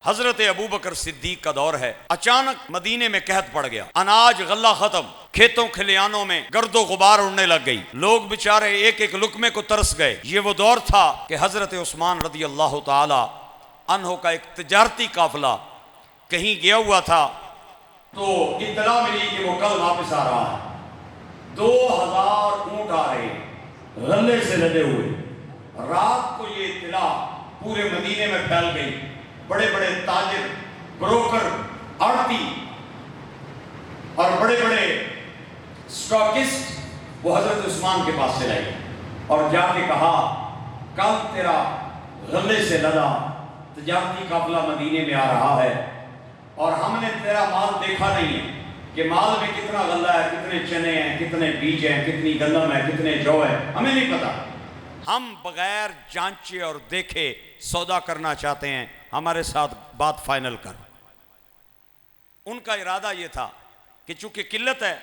हजरत अबू बकर सिद्दीक का दौर है। अचानक मदीने में कहत पड़ गया, अनाज गल्ला खत्म, खेतों खलियानों में गर्दो गुबार उड़ने लग गई, लोग बेचारे एक एक लुकमे को तरस गए। ये वो दौर था कि हजरत उस्मान रदी अल्लाह ताला अन्हो का एक तिजारती काफिला कहीं गया हुआ था, तो इत्तला मिली कि वो कल वापस आ रहा है। 2000 ऊंट आ रहे गल्ले से लदे हुए। रात को ये इत्तला पूरे मदीने में फैल गई। बड़े बड़े ताजिर, ब्रोकर, आड़ती और बड़े बड़े स्टॉकिस्ट वो हजरत उस्मान के पास चले गए और जाके कहा, कल तेरा गले से लदा तजारती काफिला मदीने में आ रहा है और हमने तेरा माल देखा नहीं है कि माल में कितना गल्ला है, कितने चने हैं, कितने बीज हैं, कितनी गंदम है, कितने जौ है, हमें नहीं पता। हम बगैर जांचे और देखे सौदा करना चाहते हैं, हमारे साथ बात फाइनल कर। उनका इरादा यह था कि चूंकि किल्लत है,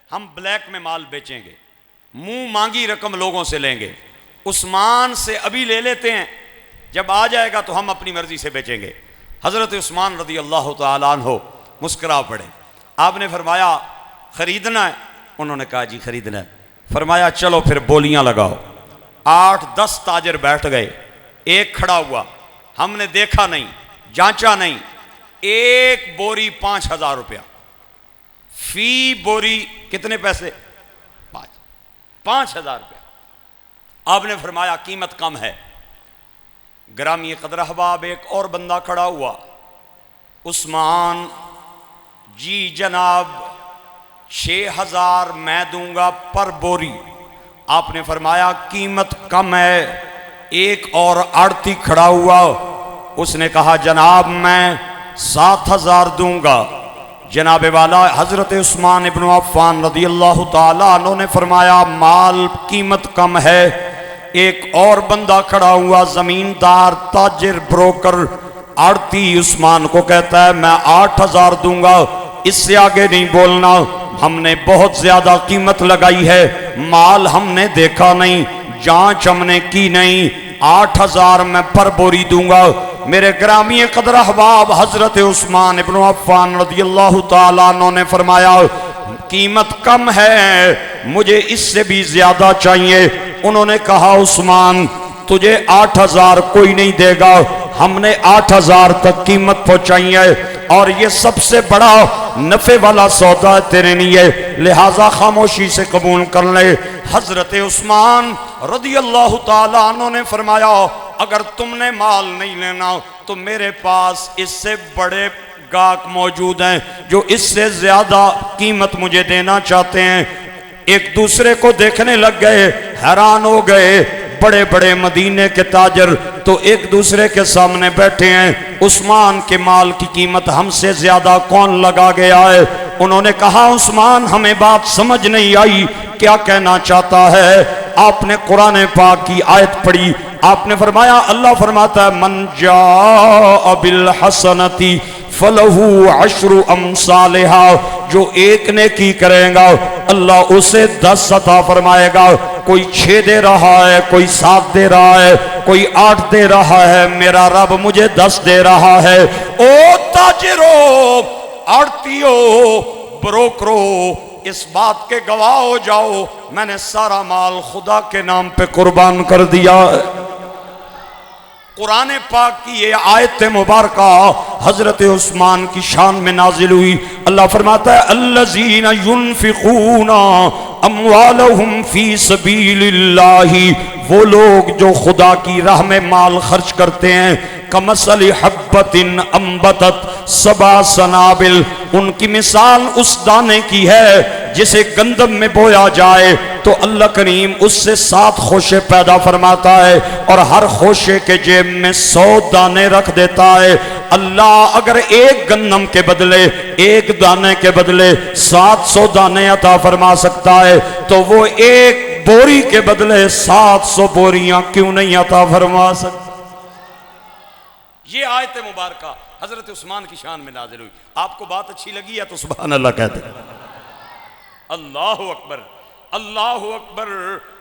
हम ब्लैक में माल बेचेंगे, मुंह मांगी रकम लोगों से लेंगे, उस्मान से अभी ले लेते हैं, जब आ जाएगा तो हम अपनी मर्जी से बेचेंगे। हजरत उस्मान रदी अल्लाह तआला अन्हो मुस्कुरा पड़े। आपने फरमाया खरीदना है? उन्होंने कहा जी खरीदना है। फरमाया चलो फिर बोलियां लगाओ। 8-10 ताजिर बैठ गए, एक खड़ा हुआ, हमने देखा नहीं, जांचा नहीं, एक बोरी 5000 रुपया, फी बोरी कितने पैसे? 5000 रुपया। आपने फरमाया कीमत कम है। ग्रामी कदर अहबाब एक और बंदा खड़ा हुआ, उस्मान जी जनाब 6000 मैं दूंगा पर बोरी। आपने फरमाया कीमत कम है। एक और आड़ती खड़ा हुआ, उसने कहा जनाब मैं 7000 दूंगा। जनाब वाला हजरत उस्मान इब्न अफ़्फ़ान रदी अल्लाह ताला अन्हु ने फरमाया माल कीमत कम है। एक और बंदा खड़ा हुआ, जमींदार, ताजिर, ब्रोकर, आड़ती, उस्मान को कहता है मैं 8000 दूंगा, इससे आगे नहीं बोलना, हमने बहुत ज्यादा कीमत लगाई है, माल हमने देखा नहीं, जांच हमने की नहीं, 8000 मैं पर बोरी दूंगा। मेरे ग्रामी कदर अहबाब हजरत उस्मान इब्न अफ़्फ़ान रज़ी अल्लाह ताला अन्हु ने फरमाया कीमत कम है, मुझे इससे भी ज्यादा चाहिए। उन्होंने कहा उस्मान तुझे 8000 कोई नहीं देगा, हमने 8000 तक कीमत पहुंचाई है और ये सबसे बड़ा नफे वाला सौदा है तेरे लिए, लिहाजा खामोशी से कबूल कर ले। हजरत उस्मान रज़ी अल्लाह ताला अन्हु ने फरमाया अगर तुमने माल नहीं लेना तो मेरे पास इससे बड़े गाहक मौजूद हैं जो इससे ज्यादा कीमत मुझे देना चाहते हैं। एक दूसरे को देखने लग गए, हैरान हो गए। बड़े बड़े मदीने के ताजर तो एक दूसरे के सामने बैठे हैं, उस्मान के माल की कीमत हमसे ज्यादा कौन लगा गया है। उन्होंने कहा उस्मान हमें बात समझ नहीं आई, क्या कहना चाहता है। आपने कुरान पाक की आयत पढ़ी, आपने फरमाया अल्लाह फरमाता है मन जाअ बिल हसनती फलहू अशरु अमसालिहा, जो एक नेकी करेगा अल्लाह उसे 10 अता फरमाएगा। कोई 6 दे रहा है, कोई 7 दे रहा है, कोई 8 दे रहा है, मेरा रब मुझे 10 दे रहा है। ओ ताजिरो, आड़तियो, ब्रोकरो, इस बात के गवाह हो जाओ मैंने सारा माल खुदा के नाम पे कुर्बान कर दिया। कुरान पाक की ये आयत मुबारका हजरत उस्मान की शान में नाजिल हुई। अल्लाह फरमाता है अल्लज़ीना युनफिकूना अम्वालहुम फी सबीलिल्लाही, वो लोग जो खुदा की राह में माल खर्च करते हैं, कमसली हब्बतिन अम्बतत सबा सनाबिल, उनकी मिसाल उस दाने की है जिसे गंदम में बोया जाए तो अल्लाह करीम उससे 7 खोशे पैदा फरमाता है और हर खोशे के जेब में 100 दाने रख देता है। अल्लाह अगर एक गंदम के बदले, एक दाने के बदले 700 दाने अता फरमा सकता है तो वो एक बोरी के बदले 700 बोरियां क्यों नहीं अता फरमा सकता। ये आयत मुबारका हजरत उस्मान की शान में नाजिल हुई। आपको बात अच्छी लगी है तो सुभान अल्लाह कहते। अल्लाह अकबर, अल्लाह अकबर।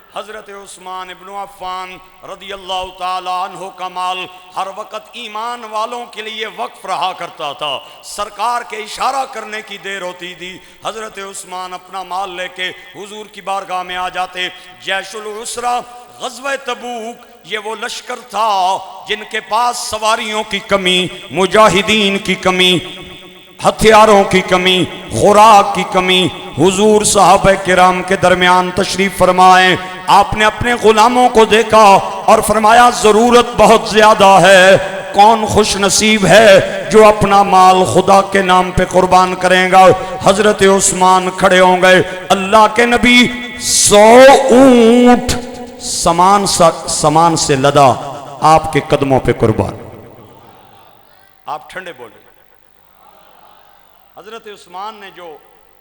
हज़रत उस्मान इब्न अफ़्फ़ान रदियल्लाहु ताला अन्हु का माल हर वक़्त ईमान वालों के लिए वक्फ रहा करता था। सरकार के इशारा करने की देर होती थी, हज़रत उस्मान अपना माल लेके हुजूर की बारगाह में आ जाते। जैशुल उसरा ग़ज़वा तबूक ये वो लश्कर था जिनके पास सवारियों की कमी, मुजाहिदीन की कमी, हथियारों की कमी, खुराक की कमी। हुजूर साहब किराम के दरमियान तशरीफ फरमाए, आपने अपने गुलामों को देखा और फरमाया ज़रूरत बहुत ज़्यादा है, कौन खुश नसीब है जो अपना माल खुदा के नाम पे कुर्बान करेगा। हज़रत उस्मान खड़े हो गए, अल्लाह के नबी 100 ऊंट समान से लदा आपके कदमों पे कुर्बान। आप ठंडे बोले। हज़रत उस्मान ने जो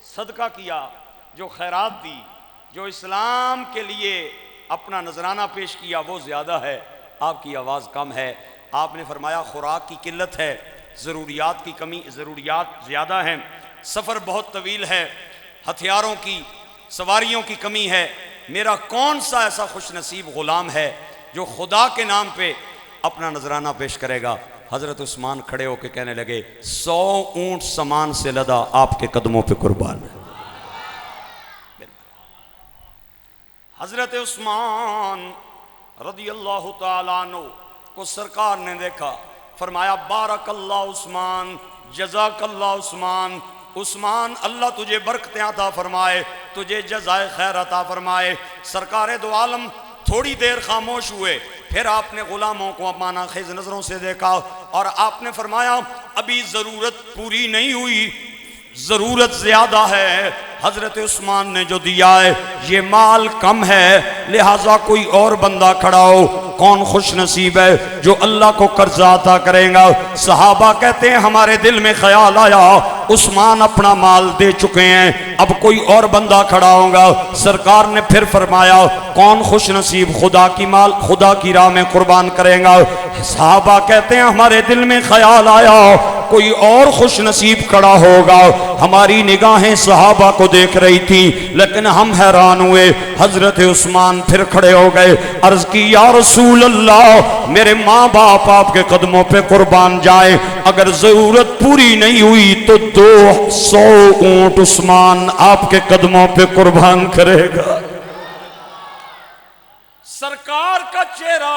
सदका किया, जो खैरात दी, जो इस्लाम के लिए अपना नजराना पेश किया, वो ज़्यादा है, आपकी आवाज़ कम है। आपने फरमाया खुराक की किल्लत है, ज़रूरियात की कमी, ज़रूरियात ज़्यादा हैं, सफ़र बहुत तवील है, हथियारों की, सवारियों की कमी है। मेरा कौन सा ऐसा खुश नसीब ग़ुलाम है जो खुदा के नाम पे अपना नजराना पेश करेगा। हज़रत उस्मान खड़े होकर कहने लगे 100 ऊंट समान से लदा आपके कदमों पे कुर्बान। हज़रत उस्मान रदियल्लाहु ताला अन्हु को सरकार ने देखा, फरमाया बारकल्लाह उस्मान, जज़ाकल्लाह उस्मान। उस्मान अल्लाह तुझे बरकतें अता फरमाए, तुझे जज़ाए खैर अता फरमाए। सरकार दो आलम थोड़ी देर खामोश हुए, फिर आपने गुलामों को अमाना खेज नजरों से देखा और आपने फरमाया अभी जरूरत पूरी नहीं हुई, जरूरत ज्यादा है। हजरत उस्मान ने जो दिया है ये माल कम है, लिहाजा कोई और बंदा खड़ा हो। कौन खुश नसीब है जो अल्लाह को कर्जा अता करेगा। सहाबा कहते हैं हमारे दिल में ख्याल आया उस्मान अपना माल दे चुके हैं, अब कोई और बंदा खड़ा होगा। सरकार ने फिर फरमाया कौन खुश नसीब खुदा की माल खुदा की राह में कुर्बान करेगा। सहाबा कहते हैं हमारे दिल में ख्याल आया कोई और खुश नसीब खड़ा होगा। हमारी निगाहें सहाबा को देख रही थी, लेकिन हम हैरान हुए। हजरत उस्मान फिर खड़े हो गए, अर्ज की या रसूल अल्लाह, मेरे माँ बाप आपके कदमों पे कुर्बान जाए, अगर जरूरत पूरी नहीं हुई तो 200 ऊंट उस्मान आपके कदमों पे कुर्बान करेगा। सरकार का चेहरा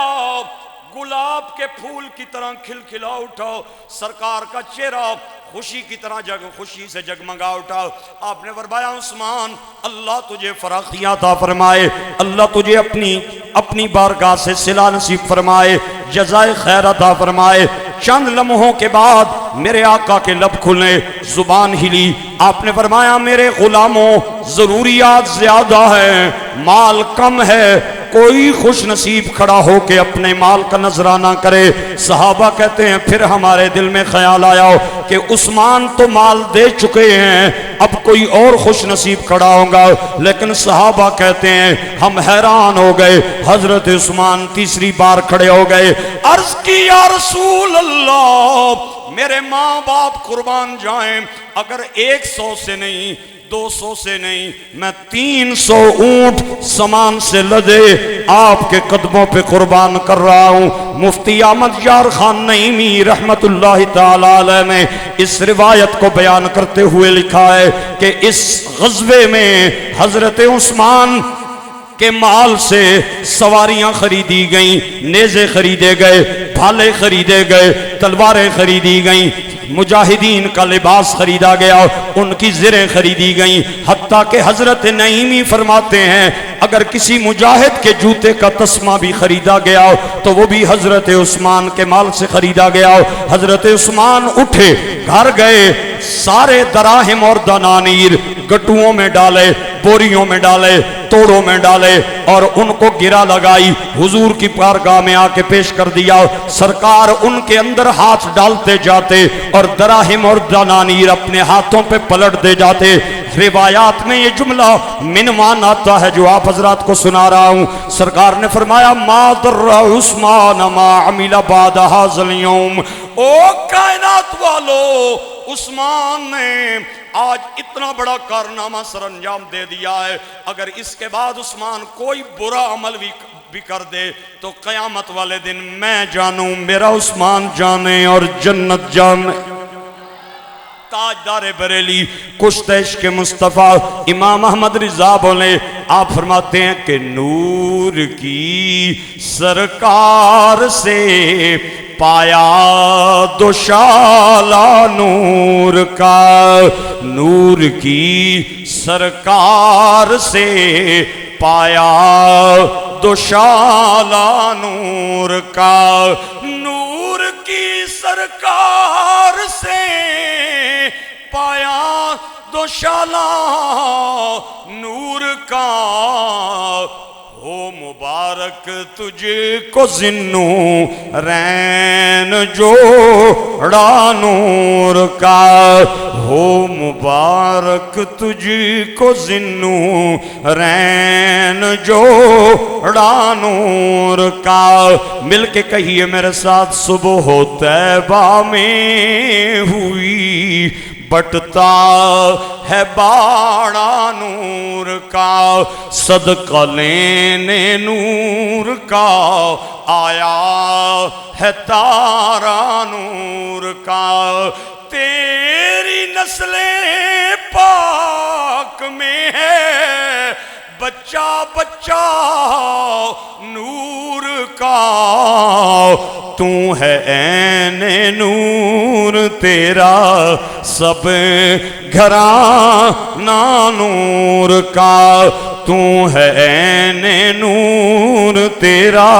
गुलाब के फूल की तरह खिलखिला उठा, सरकार का चेहरा खुशी की तरह खुशी से जगमगा उठा। आपने फरमाया उस्मान अल्लाह तुझे फराखियां अता फरमाए, अल्लाह तुझे अपनी बारगाह से सिला नसीब फरमाए, जज़ाए खैर अता फरमाए। चंद लम्हों के बाद मेरे आका के लब खुले, जुबान हिली। आपने फरमाया मेरे गुलामों जरूरियात ज्यादा है, माल कम है, कोई खुश नसीब खड़ा हो के अपने माल का नजराना करे। सहाबा कहते हैं फिर हमारे दिल में ख्याल आया कि उस्मान तो माल दे चुके हैं, अब कोई और खुश नसीब खड़ा होगा। लेकिन सहाबा कहते हैं हम हैरान हो गए। हजरत उस्मान तीसरी बार खड़े हो गए, अर्ज की या रसूल अल्लाह, मेरे माँ बाप कुर्बान जाएं, अगर 100 से नहीं 200 से नहीं, मैं 300 ऊंट समान से लदे आपके कदमों पे कुर्बान कर रहा हूँ। मुफ्ती अहमद यार खान नईमी रहमतुल्लाहि ताला अलैह ने इस रिवायत को बयान करते हुए लिखा है कि इस ग़ज़वे में हजरत उस्मान के माल से सवारियां खरीदी गई, नेज़े खरीदे गए, भाले खरीदे गए, तलवारें खरीदी गई, मुजाहिदीन का लिबास खरीदा गया, उनकी ज़िरें खरीदी गई। हत्ता के हजरत नईमी फरमाते हैं अगर किसी मुजाहिद के जूते का तस्मा भी खरीदा गया तो वो भी हजरत उस्मान के माल से खरीदा गया। हजरत उस्मान उठे, घर गए, सारे दराहिम और दनानीर गटुओं में डाले, बोरियों में डाले, तोड़ों में डाले और उनको गिरा लगाई, हुजूर की बारगाह में आके पेश कर दिया। सरकार उनके अंदर हाथ डालते जाते और दराहिम और दनानीर अपने हाथों पे पलट दे जाते। रिवायात में ये जुमला मिनवान आता है जो आप हजरात को सुना रहा हूँ। सरकार ने फरमाया मा दर्रा उस्मान मा अमिला बाद हाज़ल यौम, ओ कायनात वालो, उस्मान ने आज इतना बड़ा कारनामा सरअंजाम दे दिया है, अगर इसके बाद उस्मान कोई बुरा अमल भी कर दे तो कयामत वाले दिन मैं जानूं, मेरा उस्मान जाने और जन्नत जाने। ताजदार बरेली कुश्तैश के मुस्तफ़ा इमाम अहमद रिजा बोले, आप फरमाते हैं कि नूर की सरकार से पाया दोशाला नूर का, नूर की सरकार से पाया दोशाला नूर का, नूर की सरकार से पाया दोशाला नूर का, हो मुबारक तुझको जिन्नू रैन जोड़ा नूर का, हो मुबारक तुझको जिन्नू रैन जोड़ा नूर का। मिलके कहिए मेरे साथ, सुबह हो तैबा में हुई बटता है बाड़ा नूर का, सदका लेने नूर का आया है तारा नूर का, तेरी नस्ले पाक में है बच्चा बच्चा नूर का, तू है ऐने नूर तेरा सब घराना नूर का, तू है ऐने नूर तेरा